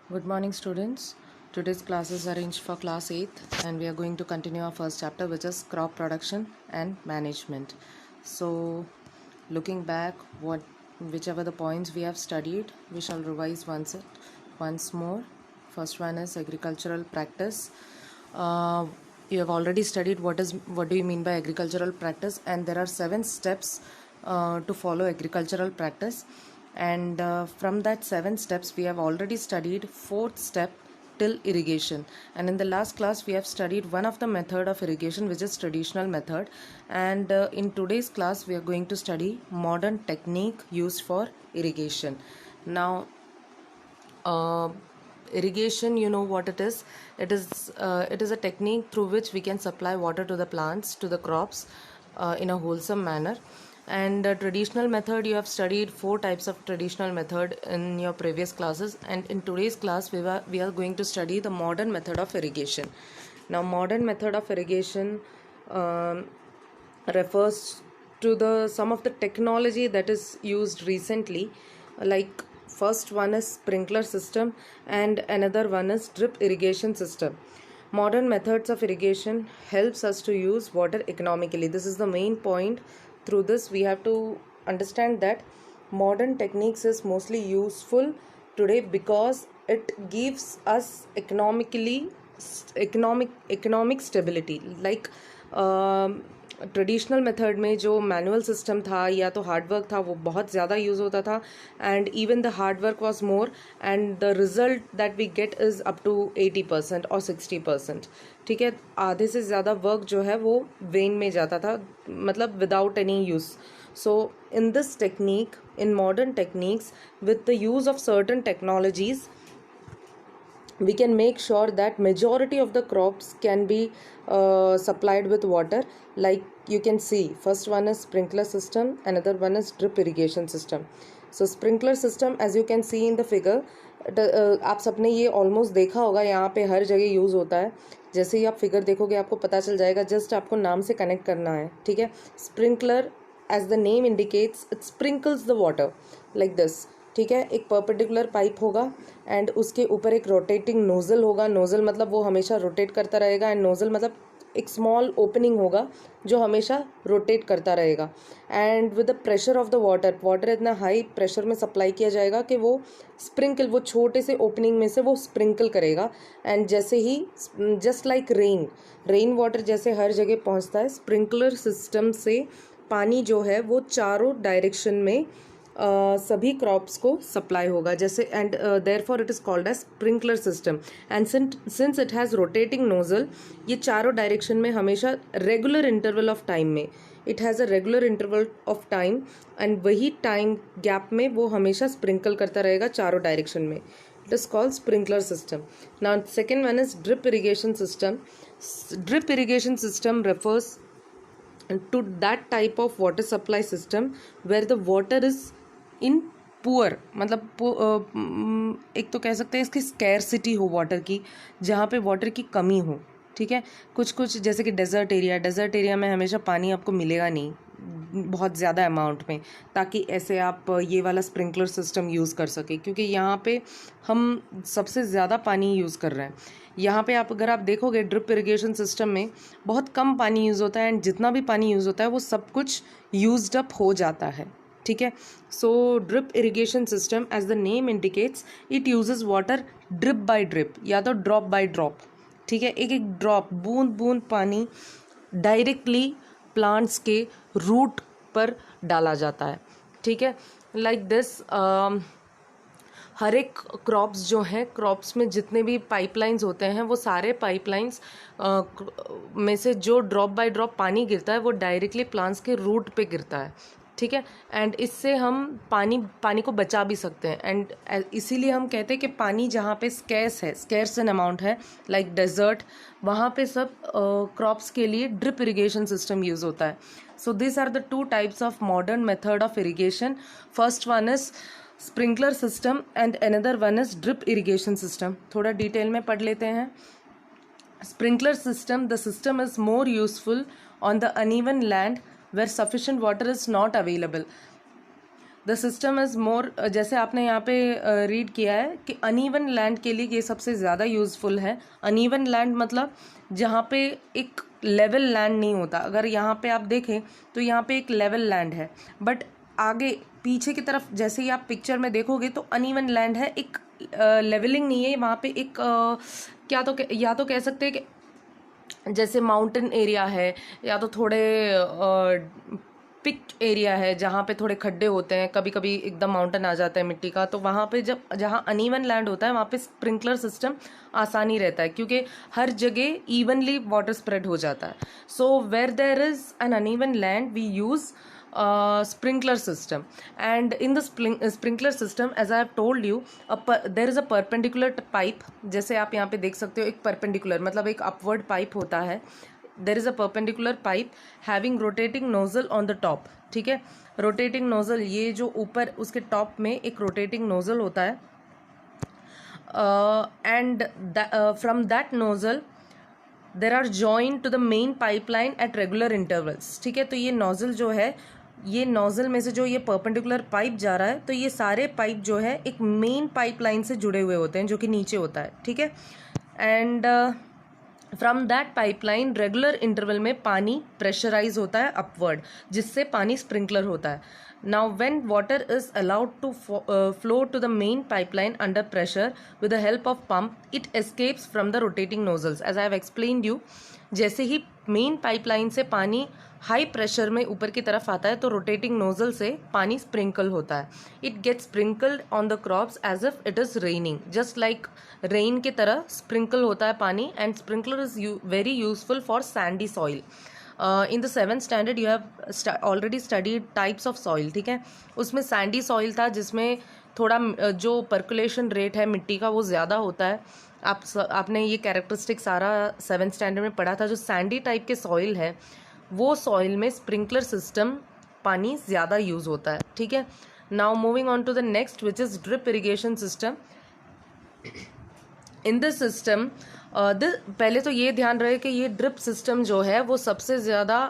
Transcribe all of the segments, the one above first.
Good morning, students. Today's class is arranged for class 8th, and we are going to continue our first chapter, which is crop production and management. So, looking back, whichever the points we have studied, we shall revise once more. First one is agricultural practice. You have already studied what do you mean by agricultural practice, and there are 7 steps to follow agricultural practice. And from that 7 steps we have already studied 4th step till irrigation, and in the last class we have studied one of the method of irrigation, which is traditional method. And in today's class we are going to study modern technique used for irrigation. Now irrigation, you know what it is. It is a technique through which we can supply water to the plants, to the crops, in a wholesome manner. And traditional method, you have studied 4 types of traditional method in your previous classes, and in today's class we are going to study the modern method of irrigation. Now modern method of irrigation refers to some of the technology that is used recently. Like, first one is sprinkler system and another one is drip irrigation system. Modern methods of irrigation helps us to use water economically. This is the main point. Through this we have to understand that modern techniques is mostly useful today because it gives us economic stability. Like, traditional method में जो manual system था या तो hard work था, वो बहुत ज़्यादा use होता था, and even the hard work was more, and the result that we get is up to 80% और 60%. ठीक है, आधे से ज़्यादा वर्क जो है वो वेन में जाता था, मतलब without any use. So in this technique, in modern techniques, with the use of certain technologies, we can make sure that majority of the crops can be supplied with water. Like you can see, first one is sprinkler system, another one is drip irrigation system. So sprinkler system, as you can see in the figure, आप सबने ये almost देखा होगा, यहाँ पे हर जगह use होता है. जैसे ही आप फिगर देखोगे आपको पता चल जाएगा, जस्ट आपको नाम से कनेक्ट करना है. ठीक है, sprinkler, as the name indicates, it sprinkles the water like this. ठीक है, एक परपेंडिकुलर पाइप होगा एंड उसके ऊपर एक रोटेटिंग नोज़ल होगा. नोज़ल मतलब वो हमेशा रोटेट करता रहेगा, एंड नोज़ल मतलब एक स्मॉल ओपनिंग होगा जो हमेशा रोटेट करता रहेगा. And with the pressure of the water इतना हाई प्रेशर में सप्लाई किया जाएगा कि वो स्प्रिंकल, वो छोटे से ओपनिंग में से वो स्प्रिंकल करेगा. एंड जैसे ही, जस्ट लाइक रेन वाटर जैसे हर जगह पहुंचता है, स्प्रिंकलर सिस्टम से पानी जो है वो चारों डायरेक्शन में सभी क्रॉप्स को सप्लाई होगा. जैसे, and therefore it is called as sprinkler system. And since it has rotating nozzle, ये चारों डायरेक्शन में हमेशा रेगुलर इंटरवल ऑफ टाइम में, it has a regular interval of time, and वही टाइम गैप में वो हमेशा स्प्रिंकल करता रहेगा चारों डायरेक्शन में. It is called sprinkler system. Now second one is drip irrigation system. Drip irrigation system refers to that type of water supply system where the water is in poor, मतलब एक तो कह सकते हैं इसकी स्कैरसिटी हो water की, जहाँ पे वाटर की कमी हो. ठीक है, कुछ जैसे कि डेजर्ट एरिया में हमेशा पानी आपको मिलेगा नहीं बहुत ज़्यादा अमाउंट में, ताकि ऐसे आप ये वाला स्प्रिंकलर सिस्टम यूज़ कर सके, क्योंकि यहाँ पे हम सबसे ज़्यादा पानी यूज़ कर रहे हैं. यहाँ पे अगर आप देखोगे ड्रिप इरिगेशन सिस्टम में बहुत कम पानी यूज़ होता है, एंड जितना भी पानी यूज़ होता है वो सब कुछ यूज्ड अप हो जाता है. ठीक है, so drip irrigation system, as the name indicates, it uses water drip by drip या तो ड्रॉप बाय ड्रॉप. ठीक है, एक एक ड्रॉप, बूंद बूंद पानी डायरेक्टली प्लांट्स के रूट पर डाला जाता है. ठीक है, लाइक दिस. हर एक क्रॉप्स जो हैं, क्रॉप्स में जितने भी पाइपलाइंस होते हैं, वो सारे पाइपलाइंस में से जो ड्रॉप बाय ड्रॉप पानी गिरता है वो डायरेक्टली प्लांट्स के रूट पे गिरता है. ठीक है, एंड इससे हम पानी को बचा भी सकते हैं. एंड इसीलिए हम कहते हैं कि पानी जहाँ पे स्कैर्स इन अमाउंट है, लाइक डेजर्ट, वहाँ पे सब क्रॉप्स के लिए ड्रिप इरिगेशन सिस्टम यूज़ होता है. So this are the 2 types of modern method of irrigation. First one is sprinkler system and another one is drip irrigation system. थोड़ा detail में पढ़ लेते हैं. Sprinkler system, the system is more useful on the uneven land where sufficient water is not available. The system is more, जैसे आपने यहाँ पे read किया है कि अनइवन लैंड के लिए ये सबसे ज़्यादा यूज़फुल है। अनइवन लैंड मतलब जहाँ पे एक लेवल लैंड नहीं होता। अगर यहाँ पे आप देखें तो यहाँ पे एक लेवल लैंड है, बट आगे पीछे की तरफ जैसे ही आप पिक्चर में देखोगे तो अनइवन लैंड है, एक लेवलिंग नहीं है वहाँ पे। एक या तो कह सकते हैं कि जैसे माउंटेन एरिया है या तो थोड़े पिक एरिया है जहाँ पे थोड़े खड्डे होते हैं, कभी कभी एकदम माउंटेन आ जाता है मिट्टी का, तो वहाँ पे जहाँ अनइवन लैंड होता है वहाँ पे स्प्रिंकलर सिस्टम आसानी रहता है क्योंकि हर जगह इवनली वाटर स्प्रेड हो जाता है। So where there is an uneven land we use sprinkler system, and in the sprinkler system, as I have told you, there is a perpendicular pipe। जैसे आप यहाँ पे देख सकते हो एक perpendicular मतलब एक upward pipe होता है। there is a perpendicular pipe having rotating nozzle on the top। ठीक है, rotating nozzle, ये जो ऊपर उसके top में एक rotating nozzle होता है, and from that nozzle there are joined to the main pipeline at regular intervals। ठीक है, तो ये nozzle जो है, ये नोजल में से जो ये परपेंडिकुलर पाइप जा रहा है, तो ये सारे पाइप जो है एक मेन पाइपलाइन से जुड़े हुए होते हैं जो कि नीचे होता है। ठीक है, and from that pipeline regular interval में पानी प्रेशराइज होता है अपवर्ड, जिससे पानी स्प्रिंकलर होता है। Now when water is allowed to flow to the main pipeline under pressure with the help of pump, it escapes from the rotating nozzles. As I have explained you, जैसे ही main pipeline से पानी high pressure में ऊपर की तरफ आता है तो रोटेटिंग नोजल से पानी स्प्रिंकल होता है। It gets sprinkled on the crops as if it is raining, just like rain की तरह स्प्रिंकल होता है पानी। And sprinkler is very useful for sandy soil. In the 7th standard you have already studied types of soil. ठीक है, उसमें Sandy soil था जिसमें थोड़ा जो पर्कुलेशन रेट है मिट्टी का वो ज़्यादा होता है। आपने ये कैरेक्टरिस्टिक सारा 7th स्टैंडर्ड में पढ़ा था। जो सैंडी टाइप के सॉइल है वो सॉइल में स्प्रिंकलर सिस्टम पानी ज़्यादा यूज़ होता है। ठीक है, now moving on to the next which is drip irrigation system. In this system पहले तो ये ध्यान रहे कि ये ड्रिप सिस्टम जो है वो सबसे ज़्यादा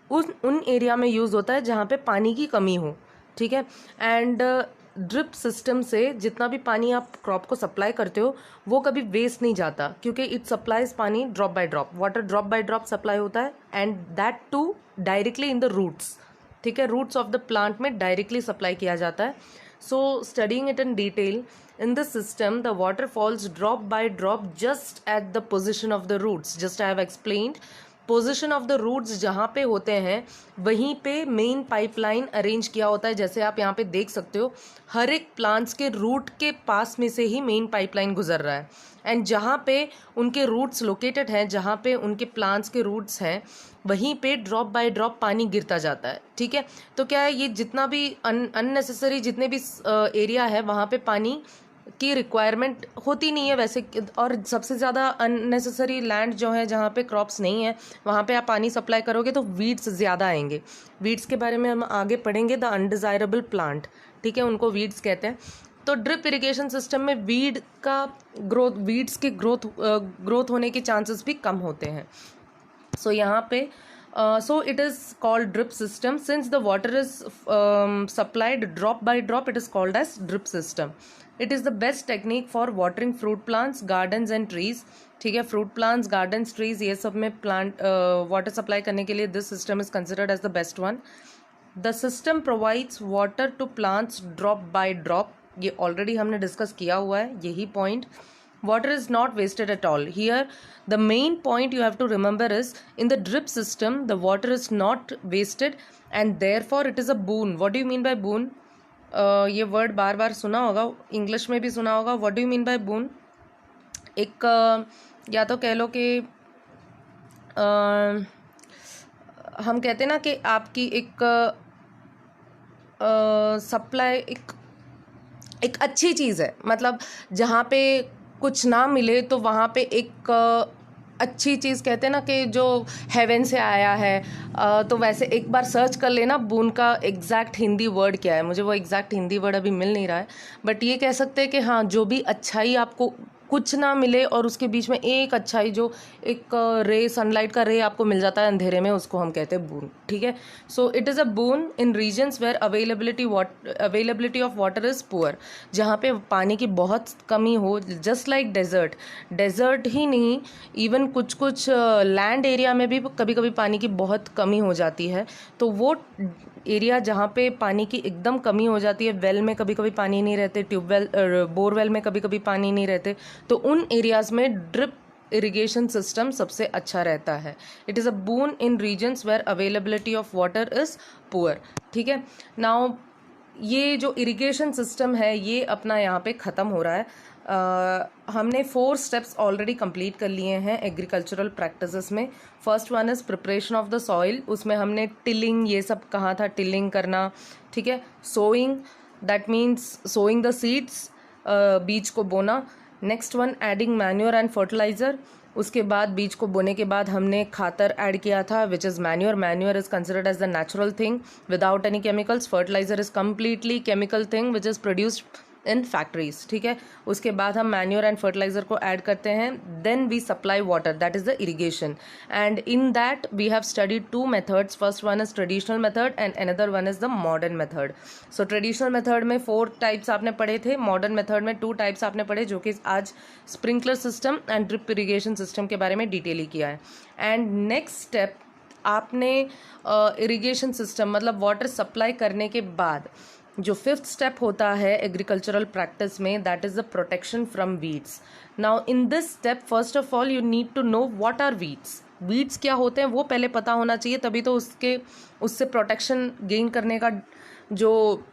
उन एरिया में यूज़ होता है जहाँ पे पानी की कमी हो। ठीक है, एंड ड्रिप सिस्टम से जितना भी पानी आप क्रॉप को सप्लाई करते हो वो कभी वेस्ट नहीं जाता क्योंकि इट सप्लाइज पानी drop by drop, water drop by drop supply होता है, and that too directly in the roots. ठीक है, रूट्स ऑफ द प्लांट में डायरेक्टली सप्लाई किया जाता है। So studying it in detail, in the system the water falls drop by drop just at the position of the roots, just I have explained। Position of the roots जहाँ पे होते हैं वहीं पे main pipeline arrange किया होता है। जैसे आप यहाँ पे देख सकते हो हर एक प्लांट्स के रूट के पास में से ही मेन पाइपलाइन गुजर रहा है, एंड जहाँ पे उनके रूट्स लोकेटेड हैं, जहाँ पे उनके प्लांट्स के रूट्स हैं, वहीं पे ड्रॉप बाय ड्रॉप पानी गिरता जाता है। ठीक है, तो क्या है, ये जितना भी अननेसेसरी जितने भी एरिया है वहाँ पे पानी की रिक्वायरमेंट होती नहीं है वैसे, और सबसे ज़्यादा अननेसेसरी लैंड जो है जहाँ पे क्रॉप्स नहीं है वहाँ पे आप पानी सप्लाई करोगे तो वीड्स ज़्यादा आएंगे। वीड्स के बारे में हम आगे पढ़ेंगे, द अनडिज़ायरेबल प्लांट। ठीक है, उनको वीड्स कहते हैं। तो ड्रिप इरिगेशन सिस्टम में वीड्स के ग्रोथ होने के चांसेस भी कम होते हैं। सो यहाँ पे so it is called drip system since the water is supplied drop by drop, it is called as drip system। it is the best technique for watering fruit plants, gardens and trees। ठीक है, fruit plants, gardens, trees ये सब में plant water supply करने के लिए this system is considered as the best one। the system provides water to plants drop by drop, ये already हमने discuss किया हुआ है यही point। water is not wasted at all। Here the main point you have to remember is in the drip system the water is not wasted and therefore it is a boon। what do you mean by boon? ये word बार बार सुना होगा, English में भी सुना होगा। what do you mean by boon? एक या तो कह लो कि हम कहते हैं ना कि आपकी एक सप्लाई एक अच्छी चीज़ है, मतलब जहाँ पे कुछ ना मिले तो वहाँ पे एक अच्छी चीज़ कहते हैं ना कि जो हेवन से आया है। तो वैसे एक बार सर्च कर लेना बून का एग्जैक्ट हिंदी वर्ड क्या है, मुझे वो एग्जैक्ट हिंदी वर्ड अभी मिल नहीं रहा है, बट ये कह सकते हैं कि हाँ जो भी अच्छाई आपको कुछ ना मिले और उसके बीच में एक अच्छा ही जो एक रे, सनलाइट का रे आपको मिल जाता है अंधेरे में, उसको हम कहते हैं बून, ठीक है। So it is a boon in regions where availability of water is poor, जहाँ पे पानी की बहुत कमी हो, जस्ट लाइक डेजर्ट ही नहीं, इवन कुछ कुछ लैंड एरिया में भी कभी कभी पानी की बहुत कमी हो जाती है। तो वो एरिया जहाँ पे पानी की एकदम कमी हो जाती है, वेल में कभी कभी पानी नहीं रहते, ट्यूबवेल बोरवेल में कभी कभी पानी नहीं रहते, तो उन एरियाज में ड्रिप इरिगेशन सिस्टम सबसे अच्छा रहता है। It is a boon in regions where availability of water is poor, ठीक है। नाउ ये जो इरिगेशन सिस्टम है ये अपना यहाँ पे ख़त्म हो रहा है। हमने 4 स्टेप्स ऑलरेडी कंप्लीट कर लिए हैं एग्रीकल्चरल प्रैक्टिसेस में। First one is preparation of the soil, उसमें हमने टिलिंग ये सब कहा था, टिलिंग करना, ठीक है। Sowing, that means sowing the seeds, बीज को बोना। Next one adding manure and fertiliser, उसके बाद बीज को बोने के बाद हमने खातर ऐड किया था which is manure. Manure is considered as the natural thing without any chemicals. Fertiliser is completely chemical thing which is produced in factories, ठीक है। उसके बाद हम मैन्योर एंड फर्टिलाइजर को ऐड करते हैं, then we supply water, that is the irrigation. And in that we have studied 2 methods, first one is traditional method and another one is the modern method. So traditional method में 4 types आपने पढ़े थे, modern method में 2 types आपने पढ़े, जो कि आज sprinkler system and drip irrigation system के बारे में डिटेली किया है। एंड नेक्स्ट स्टेप आपने इरिगेशन सिस्टम मतलब वाटर सप्लाई करने के बाद जो 5th स्टेप होता है एग्रीकल्चरल प्रैक्टिस में, that is the protection from weeds. Now in this step first of all you need to know what are weeds. Weeds क्या होते हैं वो पहले पता होना चाहिए, तभी तो उससे प्रोटेक्शन गेन करने का जो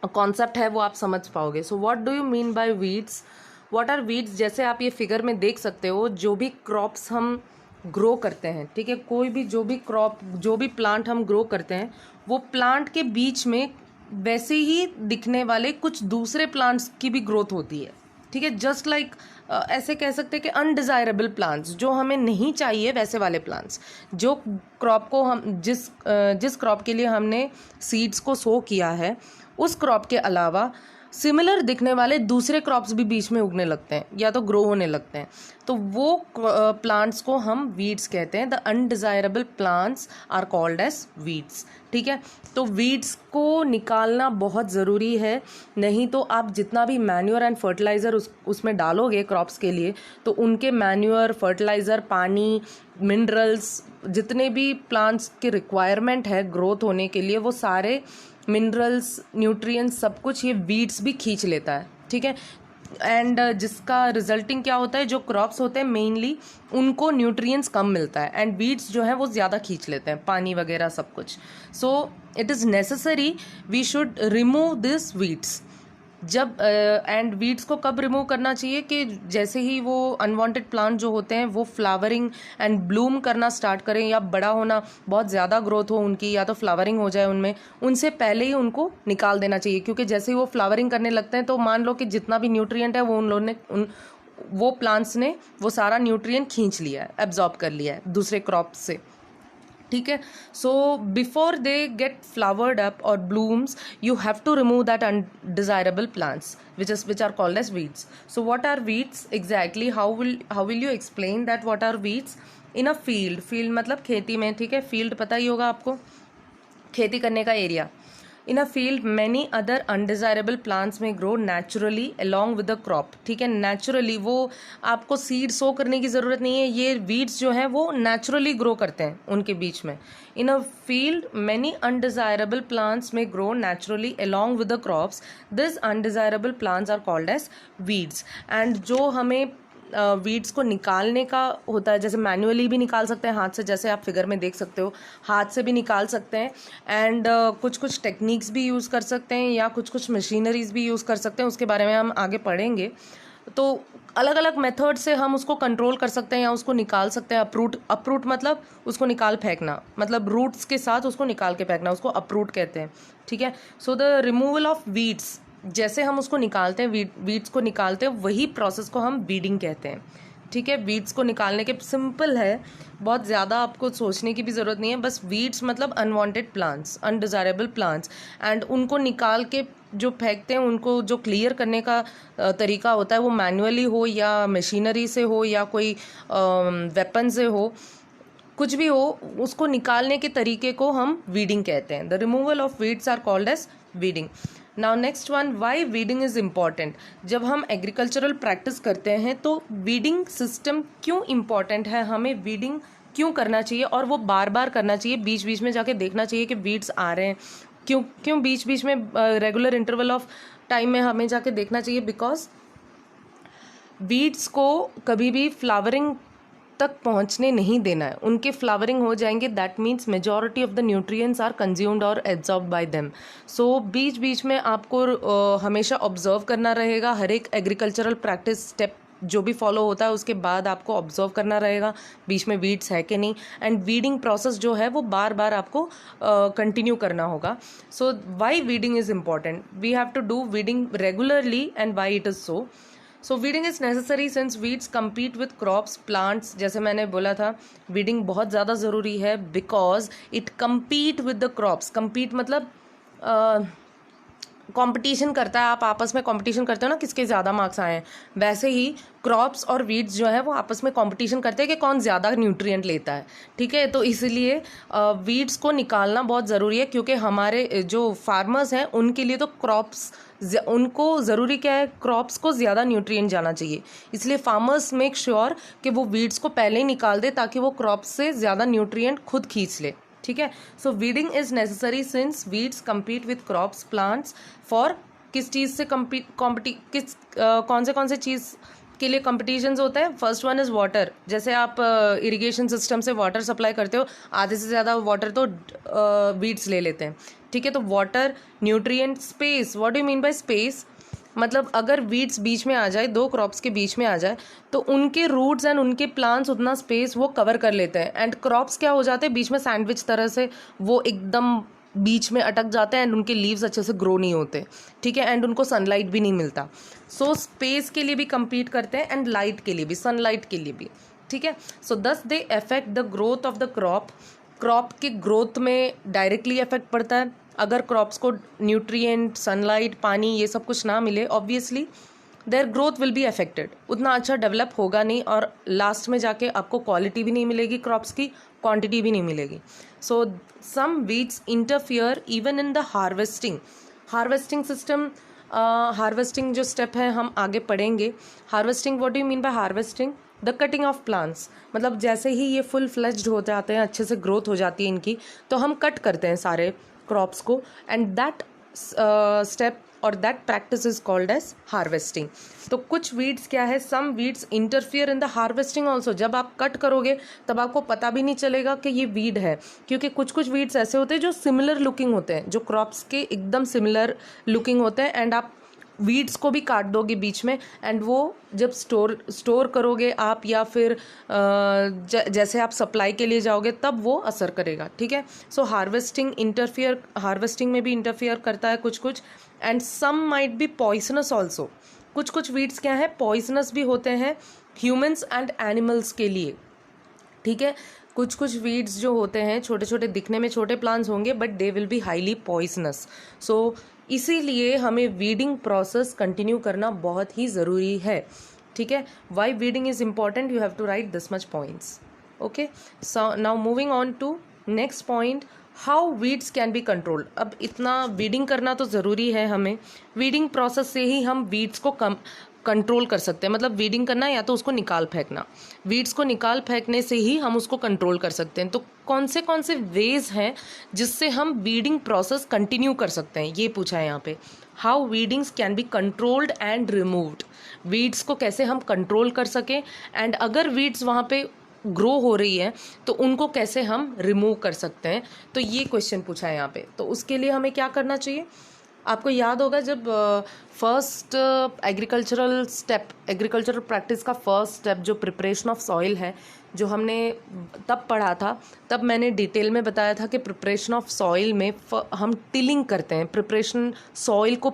कॉन्सेप्ट है वो आप समझ पाओगे। So what do you mean by weeds? What are weeds? जैसे आप ये फिगर में देख सकते हो, जो भी क्रॉप्स हम ग्रो करते हैं, ठीक है, कोई भी जो भी क्रॉप, जो भी प्लांट हम ग्रो करते हैं, वो प्लांट के बीच में वैसे ही दिखने वाले कुछ दूसरे प्लांट्स की भी ग्रोथ होती है, ठीक है। जस्ट लाइक ऐसे कह सकते हैं कि अनडिज़ायरेबल प्लांट्स, जो हमें नहीं चाहिए वैसे वाले प्लांट्स, जो क्रॉप को हम जिस क्रॉप के लिए हमने सीड्स को सो किया है, उस क्रॉप के अलावा सिमिलर दिखने वाले दूसरे क्रॉप्स भी बीच में उगने लगते हैं या तो ग्रो होने लगते हैं, तो वो प्लांट्स को हम वीड्स कहते हैं। The undesirable plants are called as weeds, ठीक है। तो वीड्स को निकालना बहुत ज़रूरी है, नहीं तो आप जितना भी मैन्योर एंड फर्टिलाइज़र उसमें डालोगे क्रॉप्स के लिए, तो उनके मैन्योर, फर्टिलाइज़र, पानी, मिनरल्स, जितने भी प्लांट्स के रिक्वायरमेंट है ग्रोथ होने के लिए, वो सारे मिनरल्स, न्यूट्रिएंट्स, सब कुछ ये वीड्स भी खींच लेता है, ठीक है। एंड जिसका रिजल्टिंग क्या होता है, जो क्रॉप्स होते हैं मेनली उनको न्यूट्रिएंट्स कम मिलता है एंड वीड्स जो है वो ज़्यादा खींच लेते हैं पानी वगैरह सब कुछ। So it is necessary we should remove this weeds. जब एंड वीड्स को कब रिमूव करना चाहिए कि जैसे ही वो अनवांटेड प्लांट जो होते हैं वो फ्लावरिंग एंड ब्लूम करना स्टार्ट करें या बड़ा होना, बहुत ज़्यादा ग्रोथ हो उनकी या तो फ्लावरिंग हो जाए उनमें, उनसे पहले ही उनको निकाल देना चाहिए। क्योंकि जैसे ही वो फ्लावरिंग करने लगते हैं तो मान लो कि जितना भी न्यूट्रिएंट है वो उन लोगों ने वो प्लांट्स ने वो सारा न्यूट्रिएंट खींच लिया है, एब्जॉर्ब कर लिया है दूसरे क्रॉप से, ठीक है। So before they get flowered up और blooms, you have to remove that undesirable plants which are called as weeds. So what are weeds exactly? How will you explain that what are weeds? In a field मतलब खेती में, ठीक है, field पता ही होगा आपको, खेती करने का area. In a field many other undesirable plants may grow naturally along with the crop, ठीक है। नेचुरली, वो आपको सीड सो करने की ज़रूरत नहीं है, ये वीड्स जो हैं वो नेचुरली ग्रो करते हैं उनके बीच में। In a field many undesirable plants may grow naturally along with the crops, this undesirable plants are called as weeds. And जो हमें वीड्स को निकालने का होता है, जैसे मैन्युअली भी निकाल सकते हैं हाथ से, जैसे आप फिगर में देख सकते हो, हाथ से भी निकाल सकते हैं। एंड कुछ कुछ टेक्निक्स भी यूज़ कर सकते हैं या कुछ कुछ मशीनरीज भी यूज़ कर सकते हैं, उसके बारे में हम आगे पढ़ेंगे। तो अलग अलग मेथड से हम उसको कंट्रोल कर सकते हैं या उसको निकाल सकते हैं। अप्रूट मतलब उसको निकाल फेंकना, मतलब रूट्स के साथ उसको निकाल के फेंकना, उसको अप्रूट कहते हैं, ठीक है। So the removal of weeds, जैसे हम उसको निकालते हैं, वीड्स को निकालते हैं, वही प्रोसेस को हम वीडिंग कहते हैं, ठीक है। वीड्स को निकालने के सिंपल है, बहुत ज़्यादा आपको सोचने की भी ज़रूरत नहीं है। बस वीड्स मतलब unwanted plants, undesirable plants, and उनको निकाल के जो फेंकते हैं, उनको जो क्लियर करने का तरीका होता है वो मैनुअली हो या मशीनरी से हो या कोई वेपन से हो, कुछ भी हो, उसको निकालने के तरीके को हम वीडिंग कहते हैं। The removal of weeds are called as weeding. Now next one, why weeding is important. जब हम एग्रीकल्चरल प्रैक्टिस करते हैं तो वीडिंग सिस्टम क्यों इम्पॉर्टेंट है, हमें वीडिंग क्यों करना चाहिए, और वो बार बार करना चाहिए, बीच बीच में जाके देखना चाहिए कि वीड्स आ रहे हैं, क्यों बीच बीच में रेगुलर इंटरवल ऑफ टाइम में हमें जाके देखना चाहिए। बिकॉज वीड्स को कभी भी फ्लावरिंग तक पहुंचने नहीं देना है। उनके फ्लावरिंग हो जाएंगे, that means majority of the nutrients are consumed और एब्जॉर्ब्ड बाय देम। सो बीच बीच में आपको हमेशा ऑब्जर्व करना रहेगा। हर एक एग्रीकल्चरल प्रैक्टिस स्टेप जो भी फॉलो होता है उसके बाद आपको ऑब्जर्व करना रहेगा बीच में वीड्स है कि नहीं, एंड वीडिंग प्रोसेस जो है वो बार बार आपको कंटिन्यू करना होगा। So why weeding is important, we have to do weeding regularly, and why it is so. So weeding is necessary since weeds compete with crops plants. जैसे मैंने बोला था, वीडिंग बहुत ज़्यादा ज़रूरी है because it compete with the crops. Compete मतलब competition करता है, आप आपस में कंपटीशन करते हो ना, किसके ज़्यादा मार्क्स आए हैं, वैसे ही क्रॉप्स और वीड्स जो है वो आपस में कंपटीशन करते हैं कि कौन ज़्यादा न्यूट्रिएंट लेता है। ठीक है, तो इसलिए वीड्स को निकालना बहुत ज़रूरी है, क्योंकि हमारे जो फार्मर्स हैं उनके लिए तो क्रॉप्स, उनको ज़रूरी क्या है, क्रॉप्स को ज़्यादा न्यूट्रिएंट जाना चाहिए, इसलिए फार्मर्स मेक श्योर कि वो वीड्स को पहले ही निकाल दे ताकि वो क्रॉप्स से ज़्यादा न्यूट्रिएंट खुद खींच ले। ठीक है, so weeding is necessary since weeds compete with crops plants for, किस चीज़ से कौन से चीज़ के लिए कंपटीशंस होता है। First one is water. जैसे आप इरिगेशन सिस्टम से वाटर सप्लाई करते हो, आधे से ज़्यादा वाटर तो वीड्स ले लेते हैं। ठीक है, तो water, nutrient, space. What do you mean bye space, मतलब अगर वीड्स बीच में आ जाए, दो क्रॉप्स के बीच में आ जाए, तो उनके रूट्स एंड उनके प्लांट्स उतना स्पेस वो कवर कर लेते हैं, एंड क्रॉप्स क्या हो जाते हैं, बीच में सैंडविच तरह से वो एकदम बीच में अटक जाते हैं, एंड उनके लीव्स अच्छे से ग्रो नहीं होते। ठीक है, एंड उनको सनलाइट भी नहीं मिलता। सो स्पेस के लिए भी compete करते हैं, एंड लाइट के लिए भी, सनलाइट के लिए भी। ठीक है, सो दस they affect the growth of the crop. Crop के ग्रोथ में डायरेक्टली इफेक्ट पड़ता है। अगर क्रॉप्स को न्यूट्रिएंट, सनलाइट, पानी ये सब कुछ ना मिले, obviously their growth will be affected, उतना अच्छा डेवलप होगा नहीं, और लास्ट में जाके आपको क्वालिटी भी नहीं मिलेगी क्रॉप्स की, क्वांटिटी भी नहीं मिलेगी। So some weeds interfere even in the harvesting. Harvesting system, harvesting जो स्टेप है हम आगे पढ़ेंगे। Harvesting, what do you mean by harvesting, the cutting of plants. मतलब जैसे ही ये फुल फ्लेज्ड हो जाते हैं, अच्छे से ग्रोथ हो जाती है इनकी, तो हम कट करते हैं सारे क्रॉप्स को, एंड दैट स्टेप और that practice is called as harvesting. तो कुछ वीड्स क्या है, some weeds interfere in the harvesting also. जब आप कट करोगे तब आपको पता भी नहीं चलेगा कि ये वीड है, क्योंकि कुछ वीड्स ऐसे होते हैं जो सिमिलर लुकिंग होते हैं, जो क्रॉप्स के एकदम सिमिलर लुकिंग होते हैं, एंड आप वीड्स को भी काट दोगे बीच में, एंड वो जब स्टोर करोगे आप, या फिर जैसे आप सप्लाई के लिए जाओगे, तब वो असर करेगा। ठीक है, सो हार्वेस्टिंग में भी इंटरफियर करता है कुछ, and some might be poisonous also. कुछ वीड्स क्या है, पॉइजनस भी होते हैं ह्यूमंस एंड एनिमल्स के लिए। ठीक है, कुछ वीड्स जो होते हैं, छोटे छोटे दिखने में छोटे प्लांट्स होंगे, but they will be highly poisonous. So इसीलिए हमें वीडिंग प्रोसेस कंटिन्यू करना बहुत ही ज़रूरी है। ठीक है, why weeding is important, you have to write this much points. Okay, so now moving on to next point, how weeds can be controlled. अब इतना वीडिंग करना तो ज़रूरी है हमें, वीडिंग प्रोसेस से ही हम वीड्स को कंट्रोल कर सकते हैं। मतलब वीडिंग करना या तो उसको निकाल फेंकना, वीड्स को निकाल फेंकने से ही हम उसको कंट्रोल कर सकते हैं। तो कौन से वेज हैं जिससे हम वीडिंग प्रोसेस कंटिन्यू कर सकते हैं, ये पूछा है यहाँ पे। How weedings can be controlled and removed, weeds को कैसे हम कंट्रोल कर सकें, एंड अगर वीड्स वहाँ पे ग्रो हो रही है तो उनको कैसे हम रिमूव कर सकते हैं। तो ये क्वेश्चन पूछा है यहाँ पे। तो उसके लिए हमें क्या करना चाहिए, आपको याद होगा जब फर्स्ट एग्रीकल्चरल प्रैक्टिस का फर्स्ट स्टेप जो प्रिपरेशन ऑफ सॉइल है, जो हमने तब पढ़ा था, तब मैंने डिटेल में बताया था कि प्रिपरेशन ऑफ सॉइल में हम टिलिंग करते हैं, प्रिपरेशन सॉइल को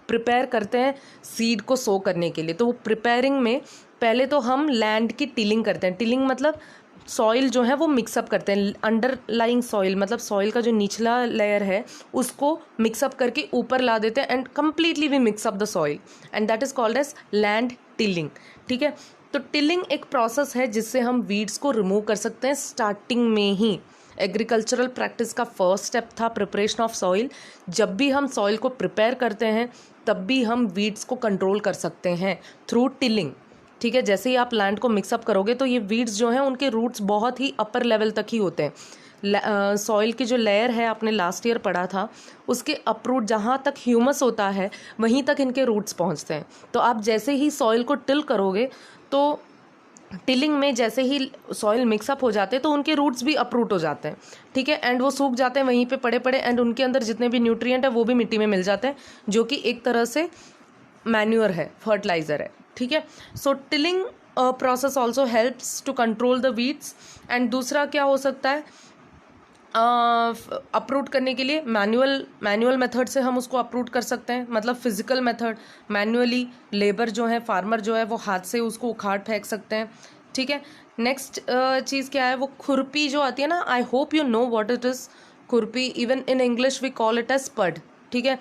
प्रिपेयर करते हैं सीड को सो करने के लिए। तो वो प्रिपेयरिंग में पहले तो हम लैंड की टिलिंग करते हैं। टिलिंग मतलब सॉइल जो है वो मिक्सअप करते हैं, अंडरलाइंग सॉइल मतलब सॉइल का जो निचला लेयर है उसको मिक्सअप करके ऊपर ला देते हैं and completely we mix up the soil and that is called as land tilling. ठीक है, तो टिलिंग एक प्रोसेस है जिससे हम वीड्स को रिमूव कर सकते हैं स्टार्टिंग में ही। एग्रीकल्चरल प्रैक्टिस का फर्स्ट स्टेप था प्रिपरेशन ऑफ सॉइल। जब भी हम सॉइल को प्रिपेयर करते हैं तब भी हम वीड्स को कंट्रोल कर सकते हैं थ्रू टिलिंग। ठीक है, जैसे ही आप लैंड को मिक्सअप करोगे तो ये वीड्स जो हैं उनके रूट्स बहुत ही अपर लेवल तक ही होते हैं। सॉइल की जो लेयर है आपने लास्ट ईयर पढ़ा था, उसके अपरूट जहाँ तक ह्यूमस होता है वहीं तक इनके रूट्स पहुँचते हैं। तो आप जैसे ही सॉइल को टिल करोगे तो टिलिंग में जैसे ही सॉइल मिक्सअप हो जाते हैं तो उनके रूट्स भी अपरूट हो जाते हैं। ठीक है, एंड वो सूख जाते हैं वहीं पे पड़े पड़े एंड उनके अंदर जितने भी न्यूट्रिएंट है वो भी मिट्टी में मिल जाते हैं, जो कि एक तरह से मैन्योर है, फर्टिलाइजर है। ठीक है, so tilling process also helps to control the weeds. And दूसरा क्या हो सकता है, अप्रूट करने के लिए मैनुअल मेथड से हम उसको अप्रूट कर सकते हैं, मतलब फिजिकल मेथड मैनुअली लेबर जो है, फार्मर जो है वो हाथ से उसको उखाड़ फेंक सकते हैं। ठीक है, नेक्स्ट चीज़ क्या है, वो खुरपी जो आती है ना, I hope you know what it is khurpi. Even in English we call it as पड। ठीक है,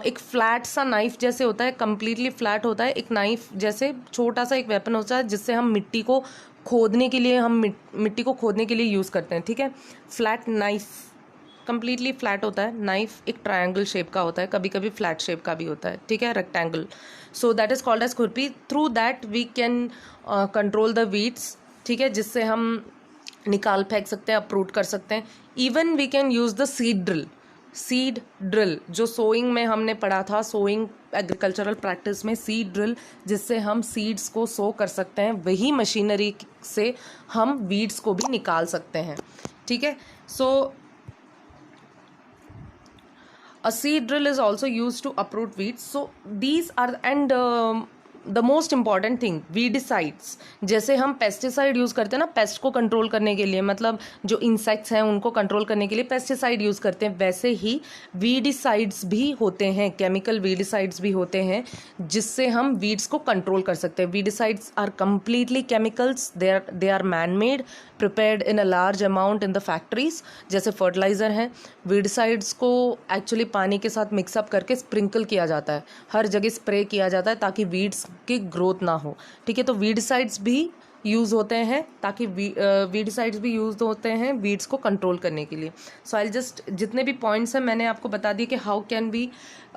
एक फ्लैट सा नाइफ जैसे होता है, कम्प्लीटली फ्लैट होता है, एक नाइफ जैसे छोटा सा एक वेपन होता है जिससे हम मिट्टी को खोदने के लिए मिट्टी को खोदने के लिए यूज़ करते हैं। ठीक है, फ्लैट नाइफ, कम्प्लीटली फ्लैट होता है नाइफ, एक ट्रायंगल शेप का होता है, कभी कभी फ्लैट शेप का भी होता है। ठीक है, rectangle, so that is called as khurpi. Through that we can control the weeds. ठीक है, जिससे हम निकाल फेंक सकते हैं, अप्रूट कर सकते हैं। Even we can use the seed drill जो सोइंग में हमने पढ़ा था, सोइंग एग्रीकल्चरल प्रैक्टिस में सीड ड्रिल, जिससे हम सीड्स को सो कर सकते हैं, वही मशीनरी से हम वीड्स को भी निकाल सकते हैं। ठीक है, सो a seed drill is also used to uproot weeds. So these are and the most important thing, weedicides। जैसे हम पेस्टिसाइड यूज़ करते हैं ना पेस्ट को कंट्रोल करने के लिए, मतलब जो इंसेक्ट्स हैं उनको कंट्रोल करने के लिए पेस्टिसाइड यूज़ करते हैं, वैसे ही वीडिसाइड्स भी होते हैं, केमिकल वीडिसाइड्स भी होते हैं जिससे हम वीड्स को कंट्रोल कर सकते हैं। Weedicides are completely chemicals, they are man made, prepared in a large amount in the factories, जैसे फर्टिलाइज़र हैं। वीडिसाइड्स को एक्चुअली पानी के साथ मिक्सअप करके स्प्रिंकल किया जाता है, हर जगह स्प्रे किया जाता है ताकि वीड्स की ग्रोथ ना हो। ठीक है, तो वीडिसाइड्स भी यूज़ होते हैं ताकि वीडिसाइड्स भी यूज होते हैं वीड्स को कंट्रोल करने के लिए। सो आई जस्ट जितने भी पॉइंट्स हैं मैंने आपको बता दिए कि how can we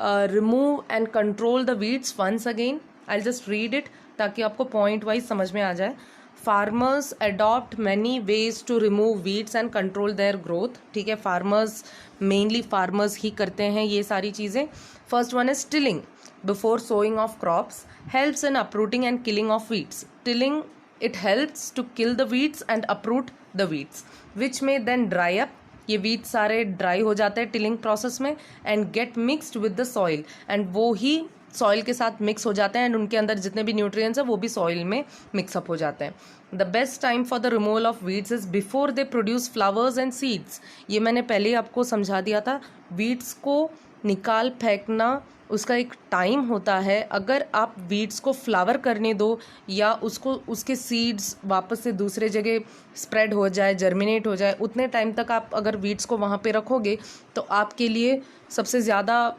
remove and control the weeds. Once again I just read it ताकि आपको पॉइंट वाइज समझ में आ जाए। Farmers adopt many ways to remove weeds and control their growth. ठीक है, फार्मर्स मेनली फार्मर्स ही करते हैं ये सारी चीज़ें। First one is tilling before sowing of crops helps in uprooting and killing of weeds. Tilling it helps to kill the weeds and uproot the weeds which may then dry up। ये weeds सारे dry हो जाते हैं tilling process में and get mixed with the soil and वो ही soil के साथ mix हो जाते हैं एंड उनके अंदर जितने भी न्यूट्रिएंट्स हैं वो भी सॉइल में मिक्सअप हो जाते हैं। The best time for the removal of weeds is before they produce flowers and seeds. ये मैंने पहले ही आपको समझा दिया था। वीड्स को निकाल फेंकना उसका एक टाइम होता है। अगर आप वीड्स को फ्लावर करने दो या उसको उसके सीड्स वापस से दूसरे जगह स्प्रेड हो जाए, जर्मिनेट हो जाए, उतने टाइम तक आप अगर वीड्स को वहाँ पे रखोगे तो आपके लिए सबसे ज़्यादा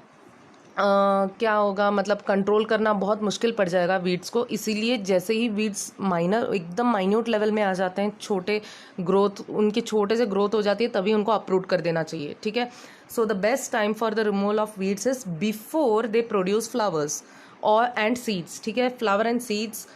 क्या होगा, मतलब कंट्रोल करना बहुत मुश्किल पड़ जाएगा वीड्स को। इसीलिए जैसे ही वीड्स माइनर एकदम माइन्यूट लेवल में आ जाते हैं, छोटे ग्रोथ उनके छोटे से ग्रोथ हो जाती है, तभी उनको अप्रूट कर देना चाहिए। ठीक है, so the best time for the removal of weeds is before they produce flowers और एंड सीड्स। ठीक है, फ्लावर एंड सीड्स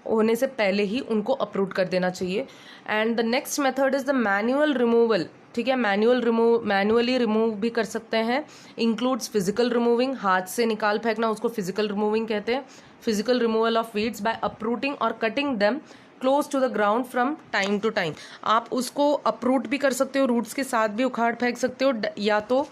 होने से पहले ही उनको अप्रूट कर देना चाहिए। And the next method is the manual removal. ठीक है, मैनुअली रिमूव भी कर सकते हैं। इंक्लूड्स फिजिकल रिमूविंग, हाथ से निकाल फेंकना उसको फिजिकल रिमूविंग कहते हैं। Physical removal of weeds by uprooting और cutting them close to the ground from time to time. आप उसको अप्रूट भी कर सकते हो, रूट्स के साथ भी उखाड़ फेंक सकते हो, या तो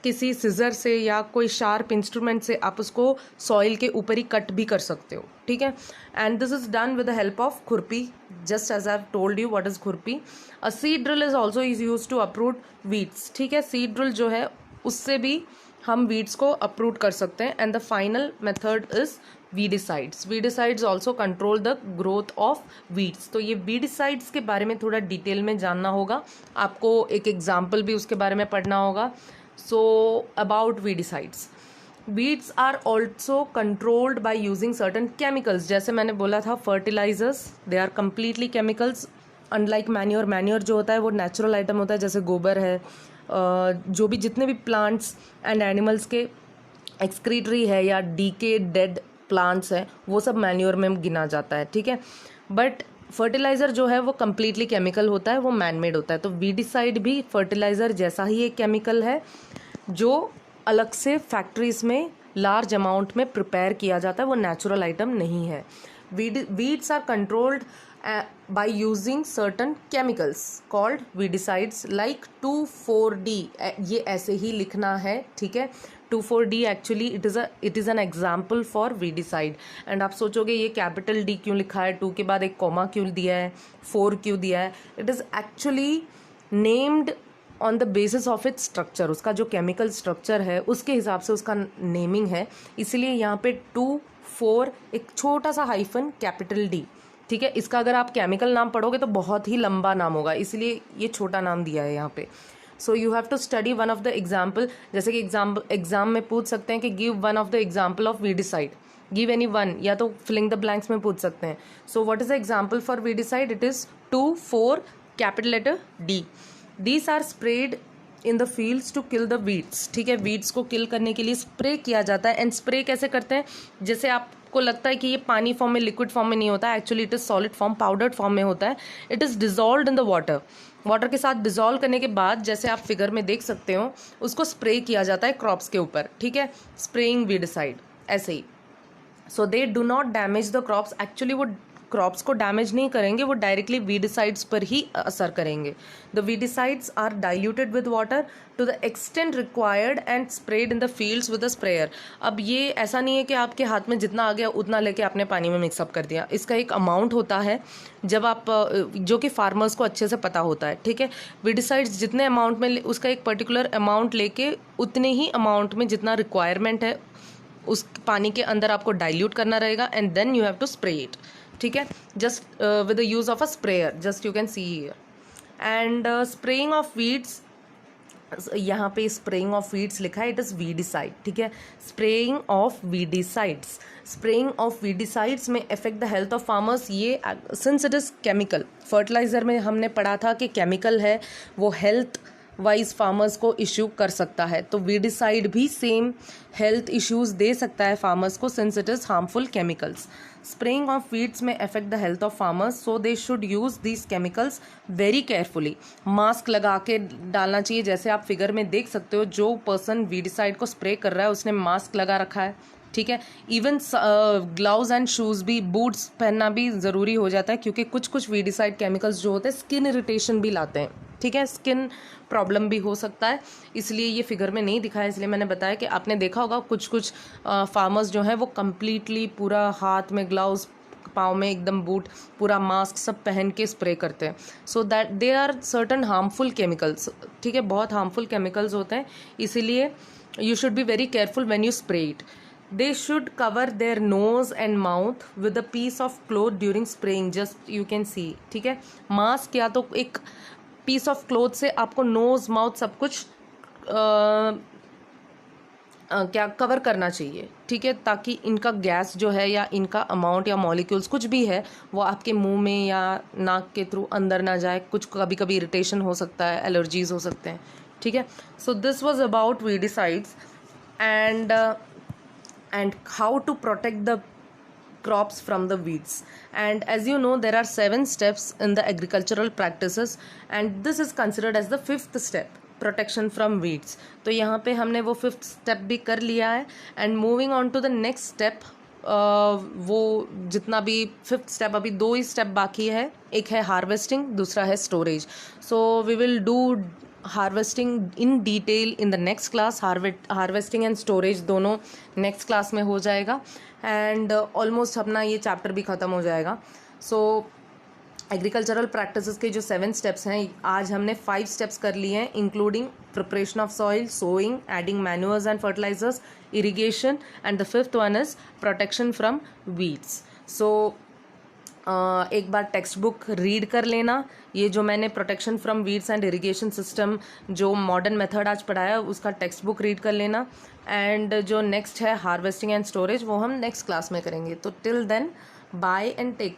किसी सिजर से या कोई शार्प इंस्ट्रूमेंट से आप उसको सॉइल के ऊपर ही कट भी कर सकते हो। ठीक है, and this is done with the help of khurpi, just as I have told you what is khurpi. A seed drill is also is use to uproot weeds. ठीक है, सीड ड्रिल जो है उससे भी हम वीड्स को अप्रूट कर सकते हैं। And the final method is weedicides. Weedicides also control the growth of weeds. तो ये वीडिसाइड्स के बारे में थोड़ा डिटेल में जानना होगा आपको, एक एग्जाम्पल भी उसके बारे में पढ़ना होगा. So about weedicides, weeds are also controlled by using certain chemicals. जैसे मैंने बोला था fertilizers, they are completely chemicals. Unlike manure, manure जो होता है वो नेचुरल आइटम होता है, जैसे गोबर है, जो भी जितने भी प्लांट्स एंड एनिमल्स के एक्सक्रीटरी है या डीके डेड प्लांट्स है, वो सब मैन्योर में गिना जाता है. ठीक है, बट फर्टिलाइज़र जो है वो कम्प्लीटली केमिकल होता है, वो मैनमेड होता है. तो वीडिसाइड भी फर्टिलाइज़र जैसा ही एक केमिकल है जो अलग से फैक्ट्रीज में लार्ज अमाउंट में प्रिपेयर किया जाता है, वो नेचुरल आइटम नहीं है. Weeds are controlled by using certain chemicals called weedicides like 2,4-D. ये ऐसे ही लिखना है, ठीक है. 2,4-D actually it is an example for weedicide. And आप सोचोगे ये कैपिटल D क्यों लिखा है, 2 के बाद एक कॉमा क्यों दिया है, 4 क्यों दिया है. It is actually named on the basis of its structure. उसका जो केमिकल स्ट्रक्चर है उसके हिसाब से उसका नेमिंग है, इसलिए यहाँ पे 2,4 एक छोटा सा हाइफन कैपिटल D. ठीक है, इसका अगर आप केमिकल नाम पढ़ोगे तो बहुत ही लंबा नाम होगा, इसलिए ये छोटा नाम दिया है यहाँ पे. So you have to study one of the example. जैसे कि एग्जाम में पूछ सकते हैं कि give one of the example of weedicide, give any one, या तो फिलिंग द ब्लैंक्स में पूछ सकते हैं. So what is the example for weedicide? It is 2,4 capital letter D. These are sprayed in the fields to kill the weeds. ठीक है, weeds को किल करने के लिए स्प्रे किया जाता है. एंड स्प्रे कैसे करते हैं? जैसे आपको लगता है कि ये पानी फॉर्म में, लिक्विड फॉर्म में नहीं होता है, actually it is solid form, powdered form में होता है. It is dissolved in the water. Water के साथ डिजॉल्व करने के बाद, जैसे आप फिगर में देख सकते हो, उसको स्प्रे किया जाता है क्रॉप्स के ऊपर. ठीक है, स्प्रेइंग वीडिसाइड ऐसे ही. So they do not damage the crops. Actually वो क्रॉप्स को डैमेज नहीं करेंगे, वो डायरेक्टली वीडिसाइड्स पर ही असर करेंगे. The weedicides are diluted with water to the extent required and spread in the fields with a sprayer. अब ये ऐसा नहीं है कि आपके हाथ में जितना आ गया उतना लेके आपने पानी में मिक्सअप कर दिया. इसका एक अमाउंट होता है जब आप, जो कि फार्मर्स को अच्छे से पता होता है. ठीक है, वीडिसाइड्स जितने अमाउंट में, उसका एक पर्टिकुलर अमाउंट लेके उतने ही अमाउंट में जितना रिक्वायरमेंट है उस पानी के अंदर आपको डाइल्यूट करना रहेगा, and then you have to spray it. ठीक है, just with the use of a sprayer, just you can see here. And spraying of weeds, यहाँ पे स्प्रेइंग ऑफ वीड्स लिखा है, इट इज वीडिसाइड. ठीक है, स्प्रेइंग ऑफ वीडिसाइड्स. स्प्रेइंग of वीडिसाइड्स में affect the health of farmers. ये since it is chemical, fertiliser में हमने पढ़ा था कि केमिकल है, वो हेल्थ वाइज फार्मर्स को इश्यू कर सकता है. तो वीडिसाइड भी सेम हेल्थ इश्यूज दे सकता है फार्मर्स को, since it is harmful chemicals. Spraying of weeds में affect the health of farmers, so they should use these chemicals very carefully. Mask लगा के डालना चाहिए. जैसे आप फिगर में देख सकते हो, जो पर्सन वीडिसाइड को स्प्रे कर रहा है उसने मास्क लगा रखा है. ठीक है, इवन ग्लव्स एंड शूज़ भी, बूट्स पहनना भी ज़रूरी हो जाता है, क्योंकि कुछ कुछ वीडिसाइड केमिकल्स जो होते हैं स्किन इरिटेशन भी लाते हैं. ठीक है, स्किन प्रॉब्लम भी हो सकता है, इसलिए ये फिगर में नहीं दिखा है, इसलिए मैंने बताया कि आपने देखा होगा कुछ कुछ फार्मर्स जो हैं वो कम्प्लीटली पूरा हाथ में ग्लव्स, पाँव में एकदम बूट, पूरा मास्क सब पहन के स्प्रे करते हैं. So that they are certain harmful chemicals. ठीक है, बहुत हार्मफुल केमिकल्स होते हैं, इसीलिए you should be very careful when you spray it. They should cover their nose and mouth with a piece of cloth during spraying. Just you can see. ठीक है, mask या तो एक पीस ऑफ क्लोथ से आपको knows, mouth सब कुछ क्या कवर करना चाहिए. ठीक है, ताकि इनका गैस जो है या इनका अमाउंट या मॉलिक्यूल्स कुछ भी है वो आपके मुंह में या नाक के थ्रू अंदर ना जाए. कुछ कभी कभी इरिटेशन हो सकता है, एलर्जीज हो सकते हैं. ठीक है, so this was about weedicides and how to protect the crops from the weeds. And as you know, there are 7 steps in the agricultural practices, and this is considered as the 5th step, protection from weeds. तो यहाँ पे हमने वो 5th step भी कर लिया है. and moving on to the next step, वो जितना भी 5th step, अभी 2 ही step बाकी है. एक है हार्वेस्टिंग, दूसरा है storage. So we will do harvesting in detail in the next class. Harvesting and storage दोनों नेक्स्ट क्लास में हो जाएगा, एंड ऑलमोस्ट अपना ये चैप्टर भी ख़त्म हो जाएगा. सो एग्रीकल्चरल प्रैक्टिसेस के जो 7 स्टेप्स हैं, आज हमने 5 स्टेप्स कर लिए हैं, including preparation of soil, sowing, adding manures and fertilisers, irrigation, and the 5th one is protection from weeds. So एक बार टेक्स्ट बुक रीड कर लेना. ये जो मैंने protection from weeds and irrigation system जो मॉडर्न मेथड आज पढ़ाया, उसका टेक्स्ट बुक रीड कर लेना. एंड जो नेक्स्ट है हार्वेस्टिंग एंड स्टोरेज, वो हम नेक्स्ट क्लास में करेंगे. तो till then, bye and take